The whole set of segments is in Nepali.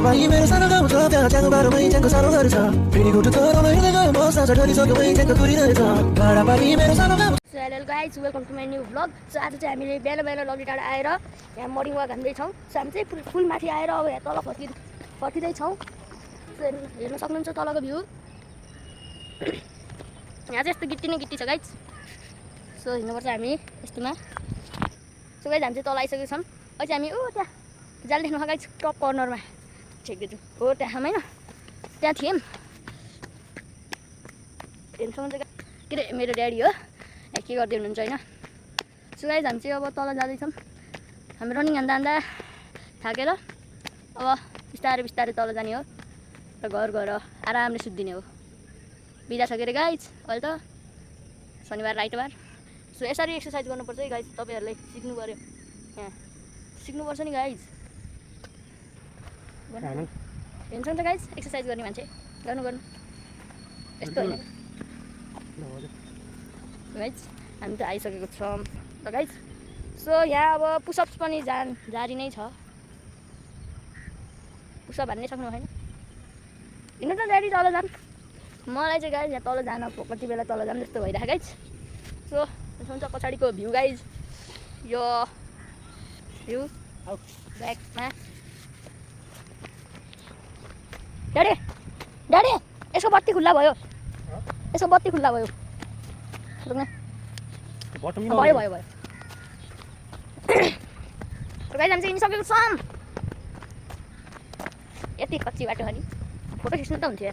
बाबाई मेरो सानो गाउँ छ त्यहाँ च्याङ्को बारोमै च्याङ्को सानो घर छ फेरि गुटु तराउन हिँड्दै गयो म साँझ ढलिसक्यो वहीँ च्याङ्को तुरिरहेछ भाडा पारी मेरो सानो गाउँ। So hello guys welcome to my new vlog. So आज चाहिँ हामीले बिहान बिहान लग्ने टाढा आएर यहाँ मर्निङ वाक हान्दैछौँ। सो हामी चाहिँ फुल माथि आएर अब यहाँ तल फर्किँदैछौँ। सो हेर्न सक्नुहुन्छ तलको भ्यू। यहाँ चाहिँ यस्तो गिट्टी नै गिट्टी छ गाइज। सो हिँड्नुपर्छ हामी यस्तोमा। सो गाइज हामी चाहिँ तल आइसकेको छौँ। अहिले चाहिँ हामी त्यहाँ जाल देख्नु गाइज टप कर्नरमा छेक्दैछु हो त्यहाँ होइन त्यहाँ थियौँ हेर्नु सक्नुहुन्छ के अरे मेरो ड्याडी हो के गर्दै हुनुहुन्छ होइन। सो गाइज हामी चाहिँ अब तल जाँदैछौँ। हामी रनिङ हान्दा थाकेर अब बिस्तारै बिस्तारै तल जाने हो र घर गएर आरामले सुत्दिने हो। बिदा छ के अरे गाइज अहिले त शनिबार आइतबार। सो यसरी एक्सर्साइज गर्नुपर्छ है गाइज। तपाईँहरूलाई सिक्नु पऱ्यो यहाँ सिक्नुपर्छ नि गाइज। हेर्नु सक्छ गाइज एक्सर्साइज गर्ने मान्छे गर्नु यस्तो होइन गाइज। हामी त आइसकेको छौँ ल गाइज। सो यहाँ अब पुसअप्स पनि जारी नै छ। पुसअप हान्नै सक्नु भएन हिँड्नु त ड्याडी तल जानु। मलाई चाहिँ गाइज यहाँ तल जान कति बेला तल जानु जस्तो भइरहेको गाइज। सो हुन्छ पछाडिको भ्यू गाइज यो भ्यू ब्याकमा। ड्याडी ड्याडी यसको बत्ती खुल्ला भयो यसको बत्ती खुल्ला भयो भयो भयो भयो गाइज हामी चाहिँ हिँडिसकेको छौँ। यति कच्ची बाटो अनि फोटो खिच्नु त हुन्थ्यो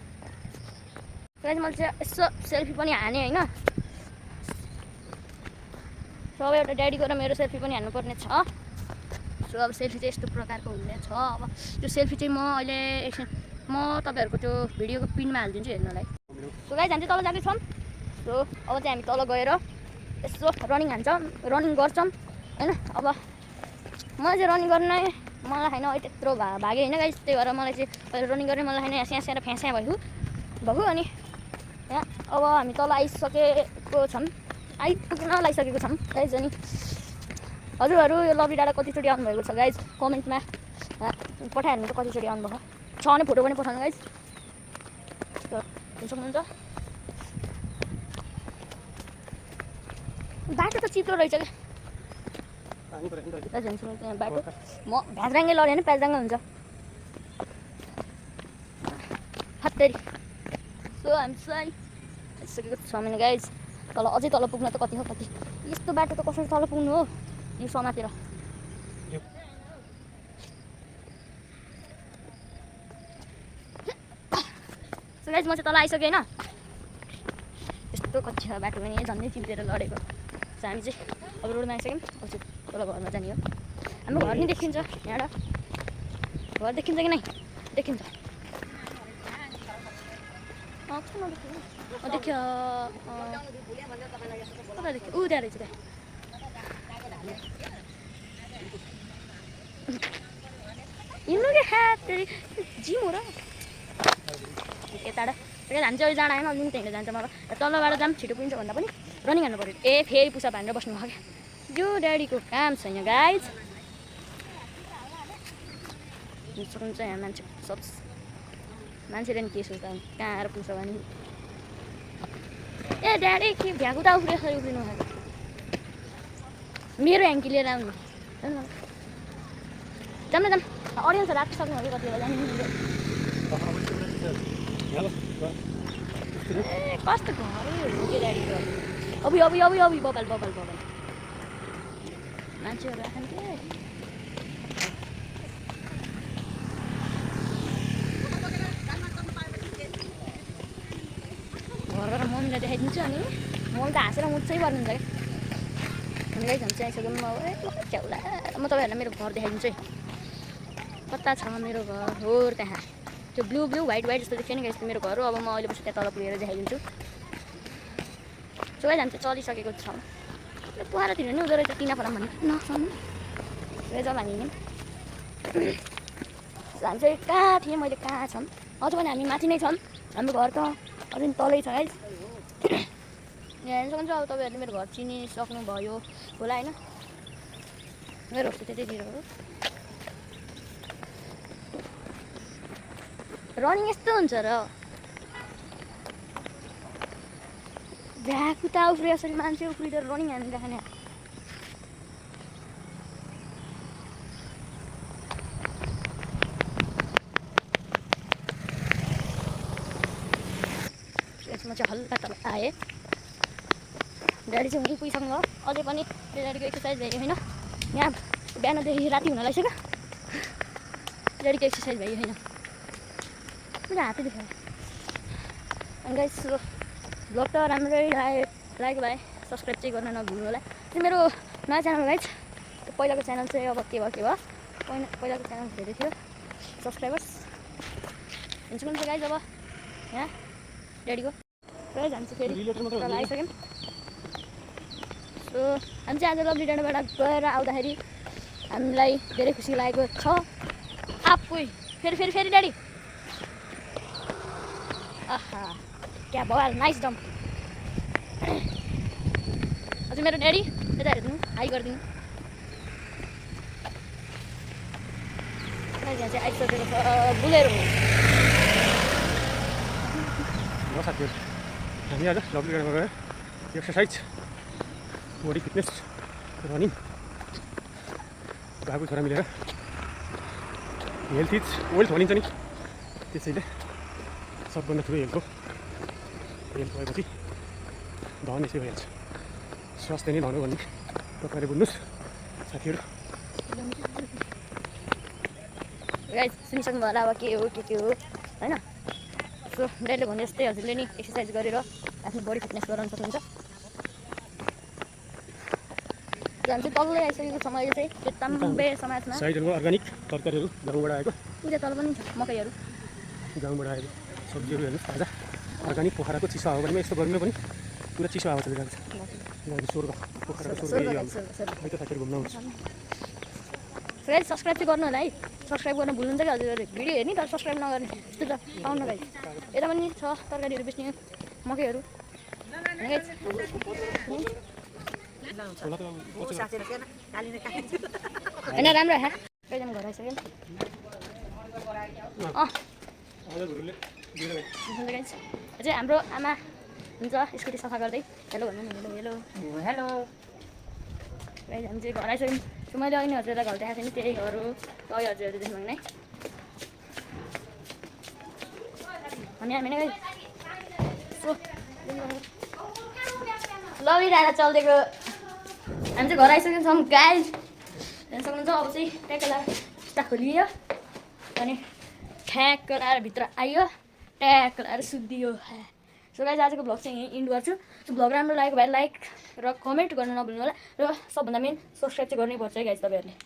गाइज। मैले चाहिँ यसो सेल्फी पनि हाने होइन। सो अब एउटा ड्याडीको र मेरो सेल्फी पनि हान्नुपर्ने छ। सो अब सेल्फी चाहिँ यस्तो प्रकारको हुने छ। अब त्यो सेल्फी चाहिँ म अहिले एकछिन तपाईँहरूको त्यो भिडियोको पिनमा हालिदिन्छु हेर्नलाई। सो गाइज हामी चाहिँ तल जाँदैछौँ। सो अब चाहिँ हामी तल गएर यसो रनिङ हान्छौँ रनिङ गर्छौँ होइन। अब मलाई चाहिँ रनिङ गर्नै मलाई होइन अहिले त्यत्रो भागेँ होइन गाइज। त्यही भएर मलाई चाहिँ अहिले रनिङ गर्ने मलाई होइन यहाँ स्याहार फ्याँस्या भयो अनि यहाँ अब हामी तल आइसकेको छौँ आइपुग्न लागिसकेको छौँ गाइज। अनि हजुरहरू यो लभी डाँडा कतिचोटि आउनुभएको छ गाइज कमेन्टमा पठाइहाल्नु त कतिचोटि आउनुभएको छ भने फोटो पनि पठाउनु गाइज। हेर्नु सक्नुहुन्छ बाटो त चिप्लो रहेछ क्या त्यहाँ बाटो। म भ्याज्राङ्गे लड्यो भने प्याज्राङ्गे हुन्छ हत्तेरी। सो हामी चाहिँ आइसकेको छौँ भने गाइज तल अझै तल पुग्न त कति हो कति यस्तो बाटो त कसरी तल पुग्नु हो यो समातेर। सो गाइज म चाहिँ तल आइसकेँ होइन। यस्तो कच्ची छ बाटो पनि झन्डै चिप्लेर लडेको। सो हामी चाहिँ अब रोडमा आइसक्यौँ। अब चाहिँ तल घरमा जाने हो। हाम्रो घर नि देखिन्छ यहाँबाट घर देखिन्छ कि नै देखिन्छ देखियो कता देखियो ऊ त्यहाँ रहेछ त्यहाँ हिँड्नु के खाँदै जिम हो र यताबाट हामी चाहिँ अहिले जाँदा होइन अलिक त्यहीँ जान्छ। मलाई तलबाट जाम छिटो पुगिन्छ भन्दा पनि रनिङ हान्नु पऱ्यो। फेरि पुसअप हानेर बस्नु भयो क्या यो ड्याडीको काम छैन गाइज। सक्नुहुन्छ यहाँ मान्छे सब मान्छेले नि के सोच्छ कहाँ आएर पुग्छ भने ड्याडी के भ्याएको त उफ्रिनु भएको मेरो ह्याङ्की लिएर आउनु जाम न जाम अडियन्स राखिसक्नु भयो कति बेला जानु कस्तो घरै हो के ड्याडीको अबि बबाल मान्छेहरू राख्नु के घरबाट मम्मीलाई देखाइदिन्छु अनि मम्मी त हाँसेर मुच्छै पर्नुहुन्छ क्या। हामी गाइज हामी चाहिँ आइसक्यौँ च्याउला म तपाईँहरूलाई मेरो घर देखाइदिन्छु है कता छ मेरो घर हो त्यहाँ त्यो ब्लू व्हाइट जस्तो देख्छ नि गाइज मेरो घर हो। अब म अहिले बस्छु त्यहाँ तल पुगेर देखाइदिन्छु। सो गाइज हामी चाहिँ चलिसकेको छौँ। पोखरातिर नि हुँदो रहेछ तिना फलाम भन्नु नसम्म जब हामी हिँड्यौँ। हामी चाहिँ कहाँ थिएँ मैले कहाँ छौँ अझ पनि हामी माथि नै छौँ। हाम्रो घर त अझै तलै छ गाइज। यहाँ हेर्नु सक्नुहुन्छ अब तपाईँहरूले मेरो घर चिनिसक्नुभयो होला होइन। मेरो त्यतैतिर हो रनिङ यस्तो हुन्छ र भ्याकुता उफ्रे यसरी मान्छे उफ्रिँदा रनिङ हानिरहेको नि यसमा चाहिँ हल्का तल आएँ ड्याडी चाहिँ हुँदै पुगिसक्नु भयो अझै पनि त्यो ड्याडीको एक्सर्साइज भयो होइन यहाँ बिहानदेखि राति हुन लागिसक्यो ड्याडीको एक्सर्साइज भयो होइन पुरा हातै देखायो अनि गाइस भ्लग त राम्रै लाग्यो भाइ सब्सक्राइब चाहिँ गर्न नभुल्नु होला त्यो मेरो नयाँ च्यानल गाइस पहिलाको च्यानल चाहिँ अब के भयो पहिलाको च्यानल हेरेको थियो सब्सक्राइबर्स हुन्छ कुन चाहिँ गाइस अब यहाँ ड्याडीको पुरै जान्छ फेरि तल आइसक्यौँ सो हामी चाहिँ आज लभली डाँडाबाट गएर आउँदाखेरि हामीलाई धेरै खुसी लागेको छ आफै फेरि ड्याडी आहा क्या बवाल नाइस डम हजुर मेरो ड्याडी यता हेरिदिनु हाई गरिदिनु यहाँ चाहिँ आइसकेको छ बुलेरो साथीहरू हामी आज लभली डाँडामा गएर एक्सर्साइज बडी फिटनेस रनिङ बाबु छोरा मिलेर हेल्थ इज वेल्थ भनिन्छ नि त्यसैले सबभन्दा ठुलो हेल्थ भएपछि धन यसै भइहाल्छ स्वास्थ्य नै धन हो भन्ने तपाईँले बुझ्नुहोस् साथीहरू सुनिसक्नु होला अब के हो होइन सो ड्याडीले भने जस्तै हजुरले नि एक्सर्साइज गरेर आफ्नो बडी फिटनेस गराउन सक्नुहुन्छ हामी चाहिँ तल्लै आइसकेको छ मैले चाहिँ त्यो ताम्बे समाजमा साइडहरूको अर्ग्यानिक तरकारीहरू गाउँबाट आएको उता तल पनि छ मकैहरू गाउँबाट आएको सब्जीहरू हेर्नुहोस् ताजा अर्ग्यानिक पोखराको चिसो हावापानीमा यस्तो गर्मीमा पनि पुरा चिसो हावा चलिरहेको छ स्वर्ग पोखराको स्वर्ग है त साथीहरू घुम्न आउँछ फ्रेन्ड सब्सक्राइब चाहिँ गर्नु होला है सब्सक्राइब गर्न भुल्नुहुन्छ कि हजुर भिडियो हेर्ने तर सब्सक्राइब नगर्ने यस्तो त पाउनु गाइस यता पनि छ तरकारीहरू बेच्ने मकैहरू होइन राम्रो है कहिलेमा घर आइसक्यो चाहिँ हाम्रो आमा हुन्छ स्कुटी सफा गर्दै हेलो भन्नु हेलो हामी चाहिँ घर आइसक्यौँ मैले अहिले हजुरलाई घर देखाएको थिएँ नि त्यही घर हो अघि हजुरहरू देख्नु भने अनि हामी नै लभली डाँडा चल्दिएको हामी चाहिँ घर आइसकेको छौँ गाइस हेर्न सक्नुहुन्छ अब चाहिँ ट्याक्क लगाएर खुट्टा खोलियो अनि ठ्याक्क लगाएर भित्र आइयो ट्याक्क लगाएर सुत्दियो सो गाइस आजको भ्लग चाहिँ यहीँ इन्ड गर्छु सो भ्लग राम्रो लागेको भए लाइक र कमेन्ट गर्न नभुल्नु होला र सबभन्दा मेन सब्सक्राइब चाहिँ गर्नै पर्छ है गाइस तपाईँहरूले